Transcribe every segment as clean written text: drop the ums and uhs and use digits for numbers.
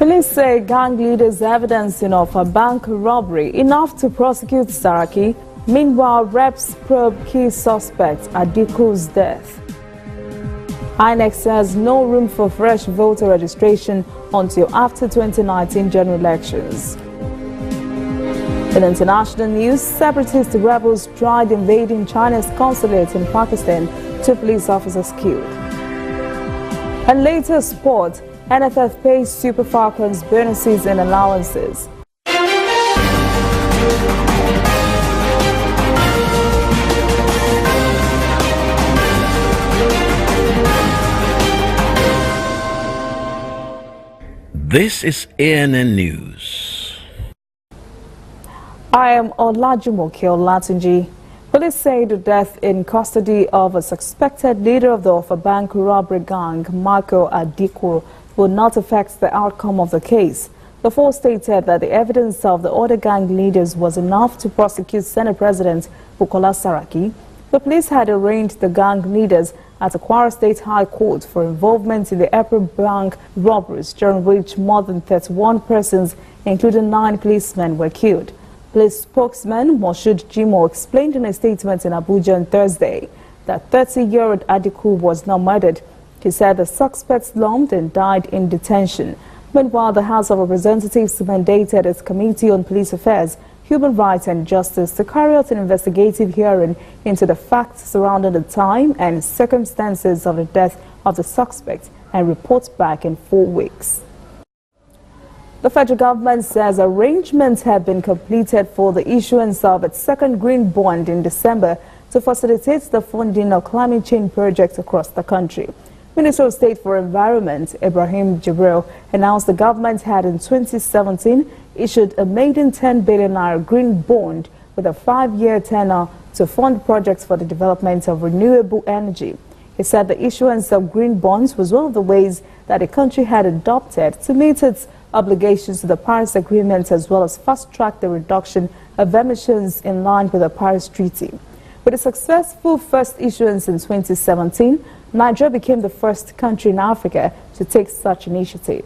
Police say gang leaders' evidence in Offa bank robbery enough to prosecute Saraki. Meanwhile, reps probe key suspects Adiku's death. INEC says no room for fresh voter registration until after 2019 general elections. In international news, separatist rebels tried invading China's consulate in Pakistan, 2 police officers killed. And later sport, NFF pays Super Falcons bonuses and allowances. This is ANN News. I am Olajumoke Olatunji. Police say the death in custody of a suspected leader of the Offa bank robbery gang, Michael Adiku, will not affect the outcome of the case. The force stated that the evidence of the other gang leaders was enough to prosecute Senate President Bukola Saraki. The police had arraigned the gang leaders at the Kwara State High Court for involvement in the April bank robberies, during which more than 31 persons, including 9 policemen, were killed. Police spokesman Moshood Jimo explained in a statement in Abuja on Thursday that 30-year-old Adiku was not murdered. He said the suspect slumped and died in detention. Meanwhile, the House of Representatives mandated its Committee on Police Affairs, Human Rights and Justice to carry out an investigative hearing into the facts surrounding the time and circumstances of the death of the suspect and report back in 4 weeks. The federal government says arrangements have been completed for the issuance of its second green bond in December to facilitate the funding of climate change projects across the country. Minister of State for Environment, Ibrahim Jibril, announced the government had in 2017 issued a maiden 10 billion naira green bond with a 5-year tenure to fund projects for the development of renewable energy. He said the issuance of green bonds was one of the ways that the country had adopted to meet its obligations to the Paris Agreement, as well as fast-track the reduction of emissions in line with the Paris Treaty. With a successful first issuance in 2017, Nigeria became the first country in Africa to take such initiative.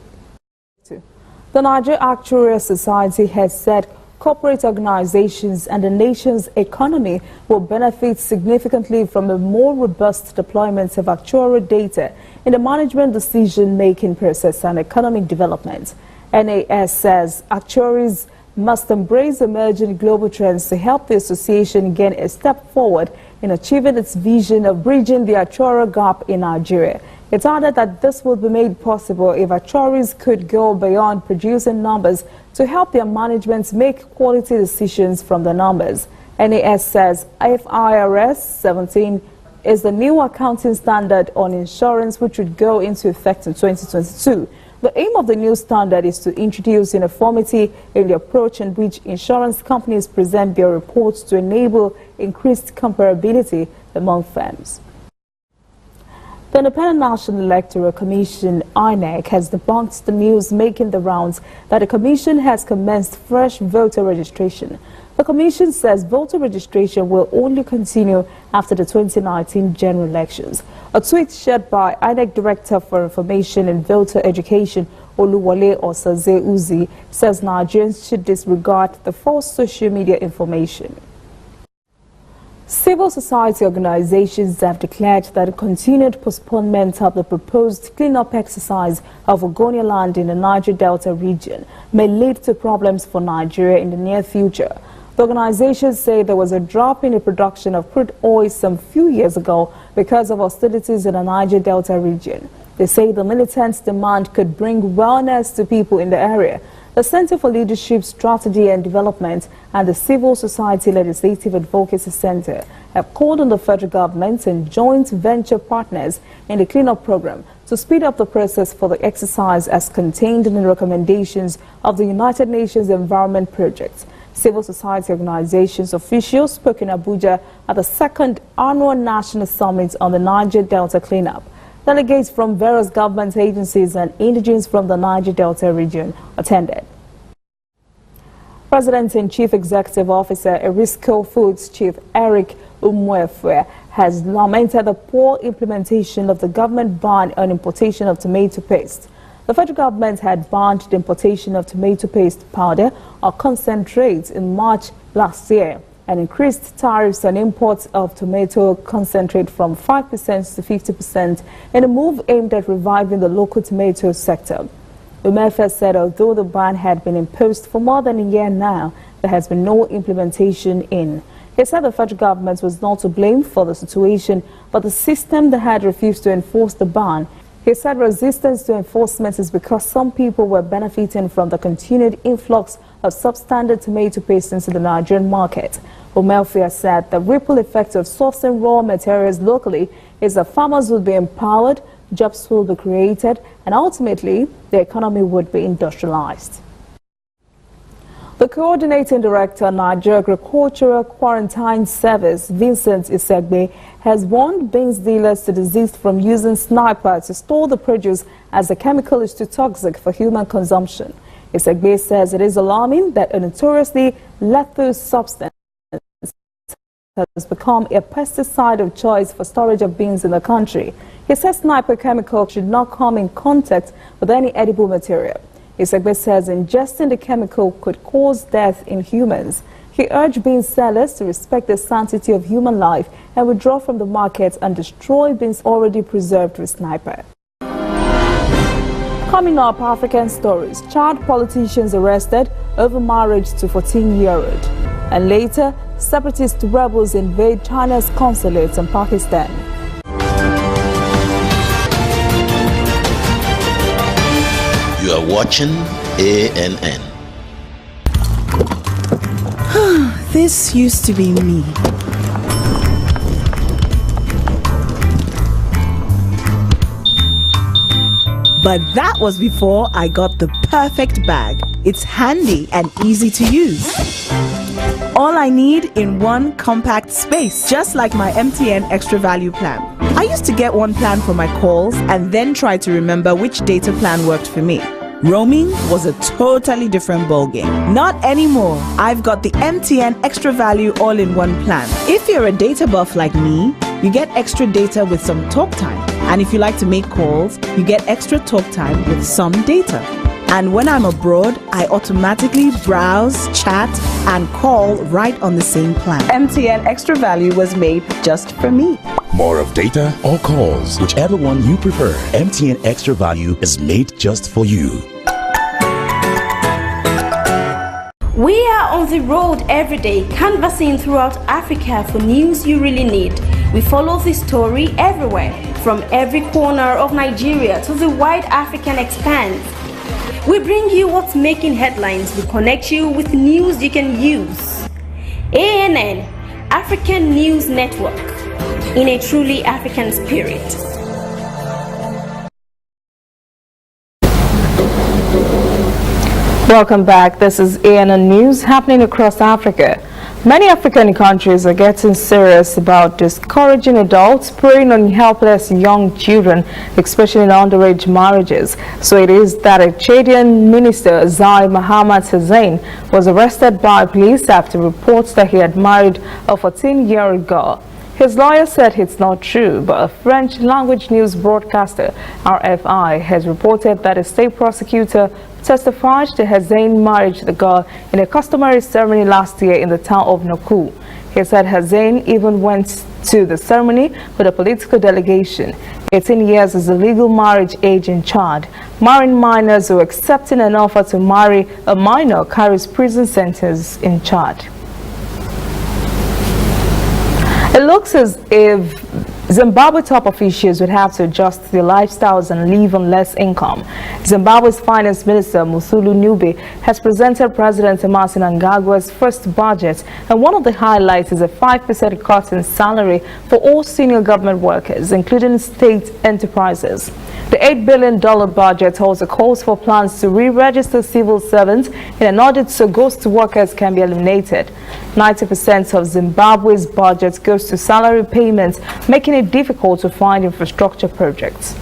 The Nigeria Actuarial Society has said corporate organizations and the nation's economy will benefit significantly from a more robust deployment of actuarial data in the management decision-making process and economic development. NAS says actuaries must embrace emerging global trends to help the association gain a step forward in achieving its vision of bridging the actuarial gap in Nigeria. It added that this would be made possible if actuaries could go beyond producing numbers to help their management make quality decisions from the numbers. NAS says IFRS 17 is the new accounting standard on insurance, which would go into effect in 2022. The aim of the new standard is to introduce uniformity in the approach in which insurance companies present their reports to enable increased comparability among firms. The Independent National Electoral Commission, INEC, has debunked the news making the rounds that the Commission has commenced fresh voter registration. The Commission says voter registration will only continue after the 2019 general elections. A tweet shared by INEC Director for Information and Voter Education, Oluwole Osaze Uzi, says Nigerians should disregard the false social media information. Civil society organizations have declared that a continued postponement of the proposed cleanup exercise of Ogonia land in the Niger Delta region may lead to problems for Nigeria in the near future. The organizations say there was a drop in the production of crude oil some few years ago because of hostilities in the Niger Delta region. They say the militant demand could bring wellness to people in the area. The Center for Leadership, Strategy and Development and the Civil Society Legislative Advocacy Center have called on the federal government and joint venture partners in the cleanup program to speed up the process for the exercise as contained in the recommendations of the United Nations Environment Project. Civil society organizations officials spoke in Abuja at the second annual National Summit on the Niger Delta cleanup. Delegates from various government agencies and indigenes from the Niger Delta region attended. President and Chief Executive Officer Erisco Foods Chief Eric Umuefue has lamented the poor implementation of the government ban on importation of tomato paste. The federal government had banned the importation of tomato paste powder or concentrates in March last year and increased tariffs on imports of tomato concentrate from 5% to 50% in a move aimed at reviving the local tomato sector. Offa said although the ban had been imposed for more than a year now, there has been no implementation in. He said the federal government was not to blame for the situation, but the system that had refused to enforce the ban. He said resistance to enforcement is because some people were benefiting from the continued influx of substandard tomato paste into the Nigerian market. Offa said the ripple effect of sourcing raw materials locally is that farmers will be empowered, jobs will be created, and ultimately the economy would be industrialized. The coordinating director, Nigeria Agricultural Quarantine Service, Vincent Isegbe, has warned beans dealers to desist from using sniper to store the produce as the chemical is too toxic for human consumption. Isegbe says it is alarming that a notoriously lethal substance has become a pesticide of choice for storage of beans in the country. He says sniper chemical should not come in contact with any edible material. Isegbe says ingesting the chemical could cause death in humans. He urged bean sellers to respect the sanctity of human life and withdraw from the market and destroy beans already preserved with sniper. Coming up, African stories. Child politicians arrested over marriage to 14-year-old. And later, separatist rebels invade China's consulates in Pakistan. You are watching ANN. This used to be me. But that was before I got the perfect bag. It's handy and easy to use. All I need in one compact space, just like my MTN Extra Value plan. I used to get one plan for my calls and then try to remember which data plan worked for me. Roaming was a totally different ballgame. Not anymore. I've got the MTN Extra Value all-in-one plan. If you're a data buff like me, you get extra data with some talk time. And if you like to make calls, you get extra talk time with some data. And when I'm abroad, I automatically browse, chat, and call right on the same plan. MTN Extra Value was made just for me. More of data or calls, whichever one you prefer. MTN Extra Value is made just for you. We are on the road every day, canvassing throughout Africa for news you really need. We follow this story everywhere, from every corner of Nigeria to the wide African expanse. We bring you what's making headlines. We connect you with news you can use. ANN, African News Network, in a truly African spirit. Welcome back. This is ANN News happening across Africa. Many African countries are getting serious about discouraging adults preying on helpless young children, especially in underage marriages. So it is that a Chadian minister, Zai Mohammed Hussein, was arrested by police after reports that he had married a 14-year-old girl. His lawyer said it's not true, but a French language news broadcaster, RFI, has reported that a state prosecutor testified to Hussein marriage the girl in a customary ceremony last year in the town of Noku. He said Hussein even went to the ceremony with a political delegation. 18 years is the legal marriage age in Chad. Marrying minors or accepting an offer to marry a minor carries prison sentence in Chad. It looks as if Zimbabwe top officials would have to adjust their lifestyles and live on less income. Zimbabwe's finance minister, Musulu Nube, has presented President Emmerson Mnangagwa's first budget, and one of the highlights is a 5% cut in salary for all senior government workers, including state enterprises. The $8 billion budget also calls for plans to re-register civil servants in an audit so ghost workers can be eliminated. 90% of Zimbabwe's budget goes to salary payments, making it difficult to find infrastructure projects.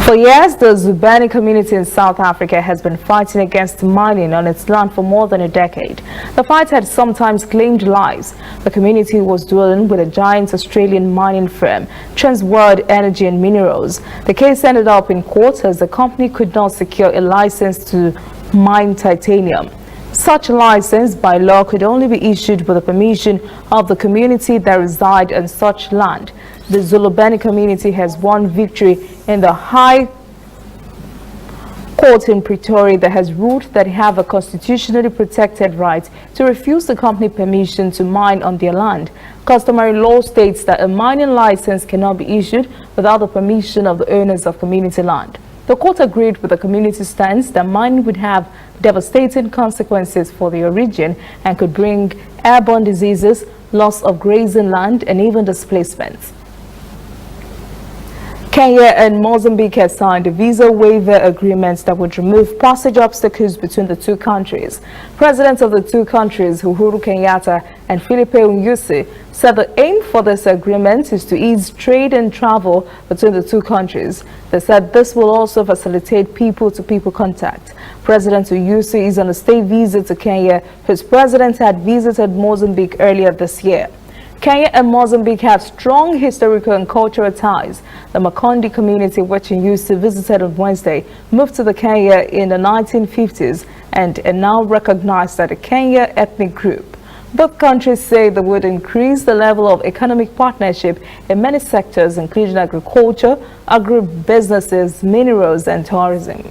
For For years, the Zubani community in South Africa has been fighting against mining on its land for more than a decade. The fight had sometimes claimed lives. The community was dwelling with a giant Australian mining firm, Transworld Energy and Minerals. The case ended up in court as the company could not secure a license to mine titanium. Such license by law could only be issued with the permission of the community that reside on such land. The Zubani community has won victory in the High Court in Pretoria that has ruled that they have a constitutionally protected right to refuse the company permission to mine on their land. Customary law states that a mining license cannot be issued without the permission of the owners of community land. The court agreed with the community stance that mining would have devastating consequences for their region and could bring airborne diseases, loss of grazing land, and even displacements. Kenya and Mozambique have signed a visa waiver agreement that would remove passage obstacles between the two countries. Presidents of the two countries, Uhuru Kenyatta and Filipe Nyusi, said the aim for this agreement is to ease trade and travel between the two countries. They said this will also facilitate people-to-people contact. President Nyusi is on a state visit to Kenya, whose president had visited Mozambique earlier this year. Kenya and Mozambique have strong historical and cultural ties. The Makonde community, which Nyusi visited on Wednesday, moved to the Kenya in the 1950s and are now recognized as a Kenya ethnic group. Both countries say they would increase the level of economic partnership in many sectors, including agriculture, agribusinesses, minerals, and tourism.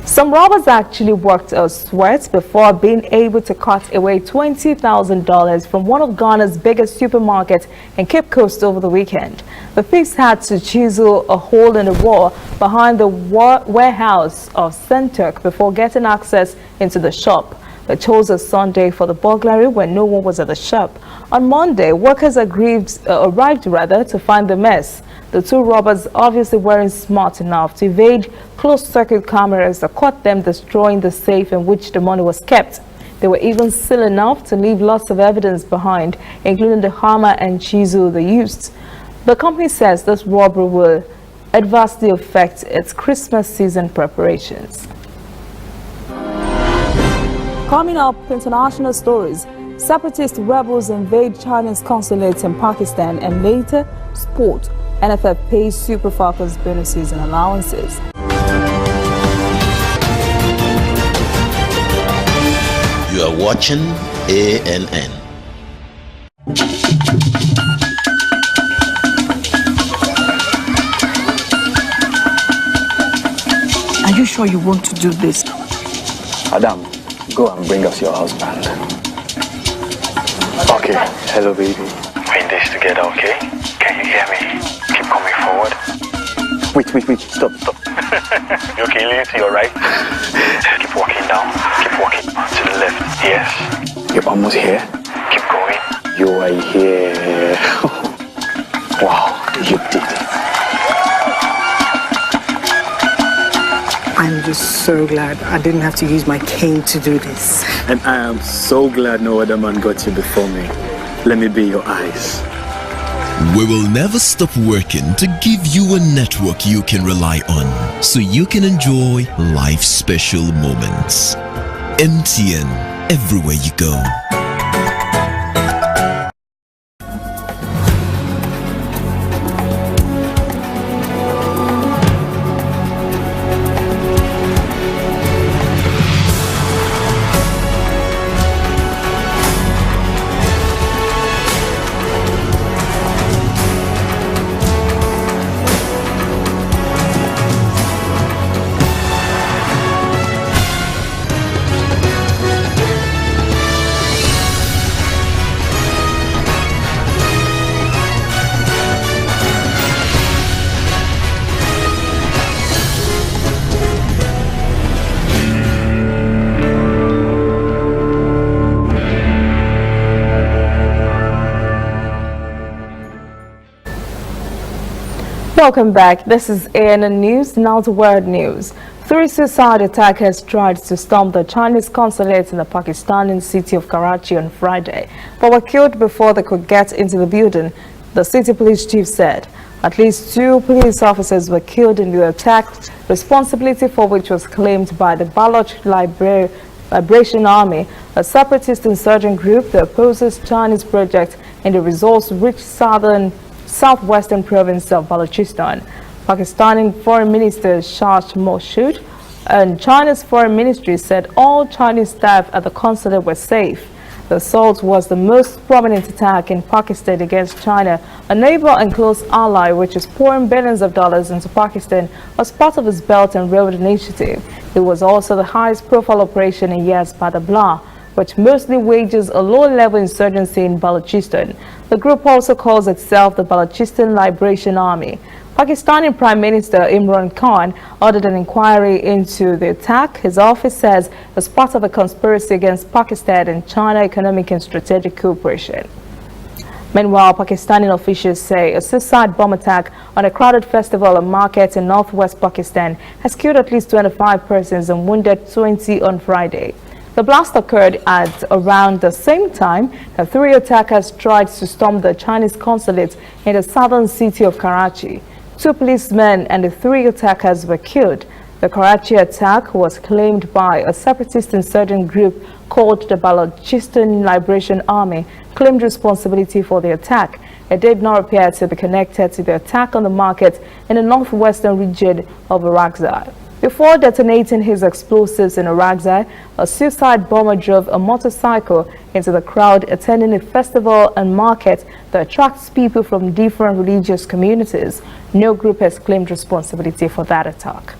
Some robbers actually worked a sweat before being able to cut away $20,000 from one of Ghana's biggest supermarkets in Cape Coast over the weekend. The thieves had to chisel a hole in the wall behind the warehouse of Centuk before getting access into the shop. They chose a Sunday for the burglary when no one was at the shop. On Monday, workers arrived to find the mess. The two robbers obviously weren't smart enough to evade closed-circuit cameras that caught them destroying the safe in which the money was kept. They were even silly enough to leave lots of evidence behind, including the hammer and chisel they used. The company says this robbery will adversely affect its Christmas season preparations. Coming up, international stories. Separatist rebels invade Chinese consulate in Pakistan, and later, sport. NFF pays Super Falcons bonuses and allowances. You are watching ANN. Are you sure you want to do this? Adam, go and bring us your husband. Okay, hello baby. We're in this together, okay? Can you hear me? Keep coming forward. Wait, stop. You okay, lean to your right. Keep walking down. Keep walking to the left. Yes. You're almost here. Keep going. You are here. Wow, you did it. I'm just so glad I didn't have to use my cane to do this. And I am so glad no other man got you before me. Let me be your eyes. We will never stop working to give you a network you can rely on so you can enjoy life's special moments. MTN, everywhere you go. Welcome back. This is ANN News, now to World News. 3 suicide attackers tried to storm the Chinese consulate in the Pakistani city of Karachi on Friday, but were killed before they could get into the building, the city police chief said. At least 2 police officers were killed in the attack, responsibility for which was claimed by the Baloch Liberation Army, a separatist insurgent group that opposes Chinese project in the resource-rich southwestern province of Balochistan. Pakistani Foreign Minister Shah Mashood and China's Foreign Ministry said all Chinese staff at the consulate were safe. The assault was the most prominent attack in Pakistan against China, a neighbor and close ally which is pouring billions of dollars into Pakistan as part of its Belt and Road Initiative. It was also the highest profile operation in years by the BLA, which mostly wages a low-level insurgency in Balochistan. The group also calls itself the Balochistan Liberation Army. Pakistani Prime Minister Imran Khan ordered an inquiry into the attack. His office says as part of a conspiracy against Pakistan and China economic and strategic cooperation. Meanwhile, Pakistani officials say a suicide bomb attack on a crowded festival and market in northwest Pakistan has killed at least 25 persons and wounded 20 on Friday. The blast occurred at around the same time that 3 attackers tried to storm the Chinese consulate in the southern city of Karachi. 2 policemen and the 3 attackers were killed. The Karachi attack was claimed by a separatist insurgent group called the Balochistan Liberation Army, claimed responsibility for the attack. It did not appear to be connected to the attack on the market in the northwestern region of Orakzai. Before detonating his explosives in Orakzai, a suicide bomber drove a motorcycle into the crowd attending a festival and market that attracts people from different religious communities. No group has claimed responsibility for that attack.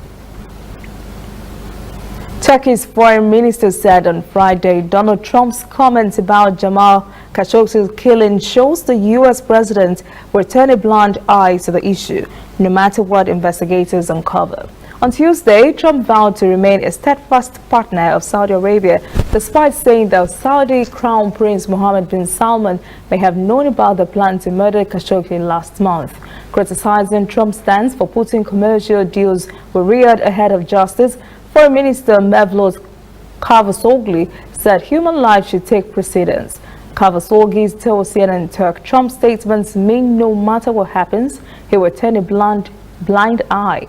Turkey's foreign minister said on Friday Donald Trump's comments about Jamal Khashoggi's killing shows the U.S. president will turn a blind eye to the issue, no matter what investigators uncover. On Tuesday, Trump vowed to remain a steadfast partner of Saudi Arabia, despite saying that Saudi Crown Prince Mohammed bin Salman may have known about the plan to murder Khashoggi last month. Criticizing Trump's stance for putting commercial deals with Riyadh ahead of justice, Foreign Minister Mevlut Cavusoglu said human life should take precedence. Cavusoglu told CNN Turk Trump's statements mean no matter what happens, he will turn a blind eye.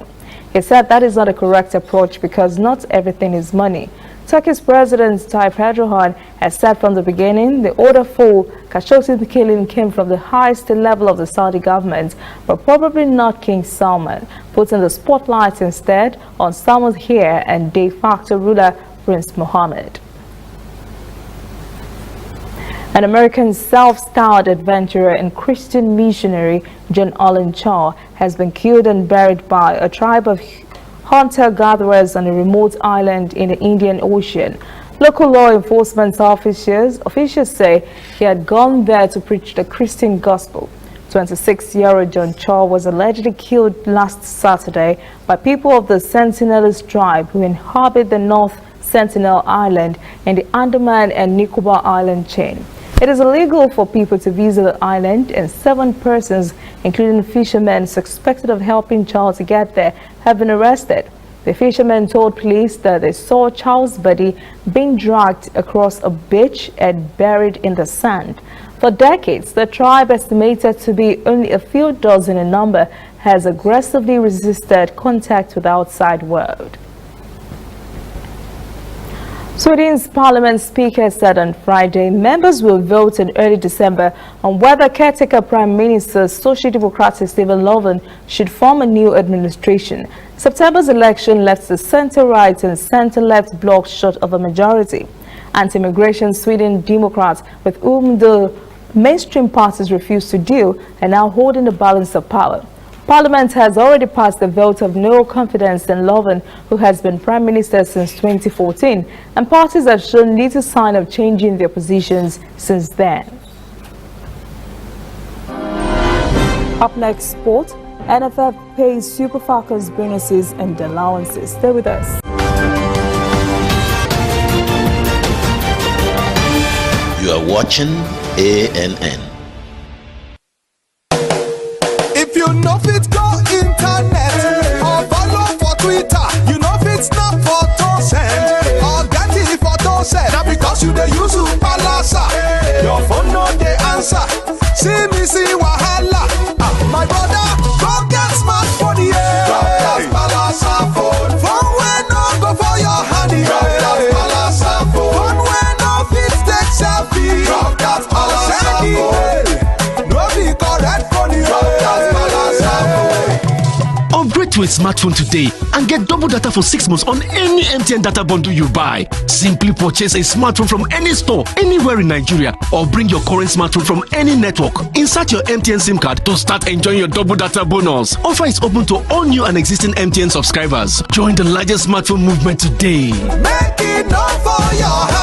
He said that is not a correct approach because not everything is money. Turkey's President Tayyip Erdogan has said from the beginning the order for Khashoggi's killing came from the highest level of the Saudi government, but probably not King Salman, putting the spotlight instead on Salman's heir and de facto ruler Prince Mohammed. An American self-styled adventurer and Christian missionary, John Olin Shaw, has been killed and buried by a tribe of hunter-gatherers on a remote island in the Indian Ocean. Local law enforcement officials say he had gone there to preach the Christian gospel. 26-year-old John Shaw was allegedly killed last Saturday by people of the Sentinelist tribe who inhabit the North Sentinel Island in the Andaman and Nicobar Island chain. It is illegal for people to visit the island, and 7 persons, including fishermen suspected of helping Charles to get there, have been arrested. The fishermen told police that they saw Charles' body being dragged across a beach and buried in the sand. For decades, the tribe, estimated to be only a few dozen in number, has aggressively resisted contact with the outside world. Sweden's parliament speaker said on Friday members will vote in early December on whether caretaker Prime Minister Social Democrat Stefan Löfven should form a new administration. September's election left the center-right and center-left blocs short of a majority. Anti-immigration Sweden Democrats, with whom the mainstream parties refuse to deal, are now holding the balance of power. Parliament has already passed a vote of no confidence in Löfven, who has been Prime Minister since 2014, and parties have shown little sign of changing their positions since then. Up next, sport. NFF pays Super Falcons bonuses and allowances. Stay with us. You are watching ANN. If you know fit go internet or follow for Twitter, you know fit snap photo send or get it photo send. Now because you dey use Palasa, your phone no dey answer. See me see wahala. My brother, go Upgrade to a smartphone today and get double data for 6 months on any MTN data bundle you buy. Simply purchase a smartphone from any store, anywhere in Nigeria, or bring your current smartphone from any network. Insert your MTN SIM card to start enjoying your double data bonus. Offer is open to all new and existing MTN subscribers. Join the largest smartphone movement today. Make it up for your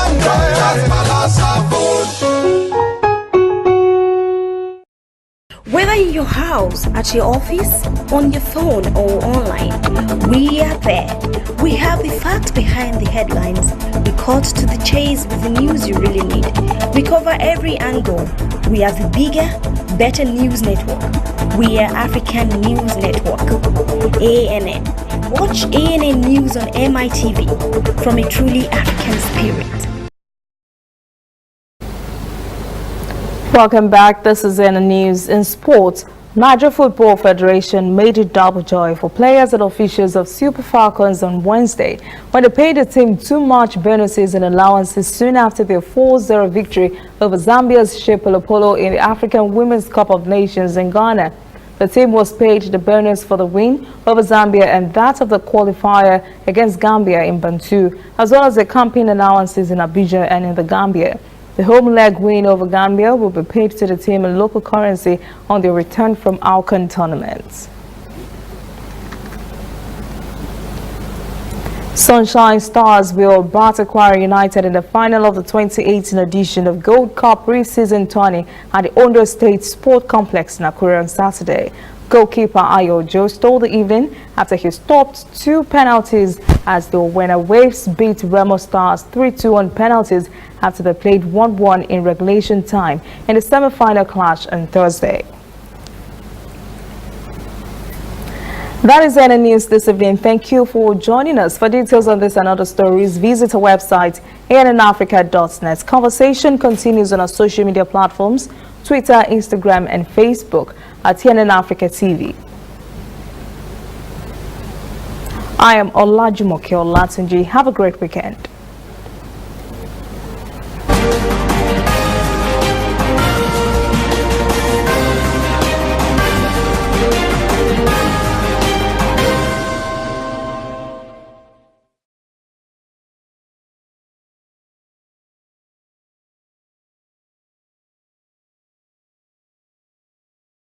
Whether in your house, at your office, on your phone or online, we are there. We have the facts behind the headlines. We cut to the chase with the news you really need. We cover every angle. We are the bigger, better news network. We are African News Network, ANN. Watch ANN News on MITV from a truly African spirit. Welcome back. This is ANN News. In sports, Nigeria Football Federation made it double joy for players and officials of Super Falcons on Wednesday when they paid the team too much bonuses and allowances soon after their 4-0 victory over Zambia's Shepolo in the African Women's Cup of Nations in Ghana. The team was paid the bonus for the win over Zambia and that of the qualifier against Gambia in Bantu, as well as the campaign allowances in Abidjan and in the Gambia. The home leg win over Gambia will be paid to the team in local currency on their return from AFCON tournaments. Sunshine Stars will bat Aquara United in the final of the 2018 edition of Gold Cup pre-season tourney at the Ondo State Sport Complex in Akure on Saturday. Goalkeeper Ayo Joe stole the evening after he stopped 2 penalties as the winner Waves beat Remo Stars 3-2 on penalties after they played 1-1 in regulation time in the semi-final clash on Thursday. That is ANN News this evening. Thank you for joining us. For details on this and other stories, visit our website, annafrica.net. Conversation continues on our social media platforms, Twitter, Instagram, and Facebook at ANN Africa TV. I am Olajumoke Olatunji. Have a great weekend.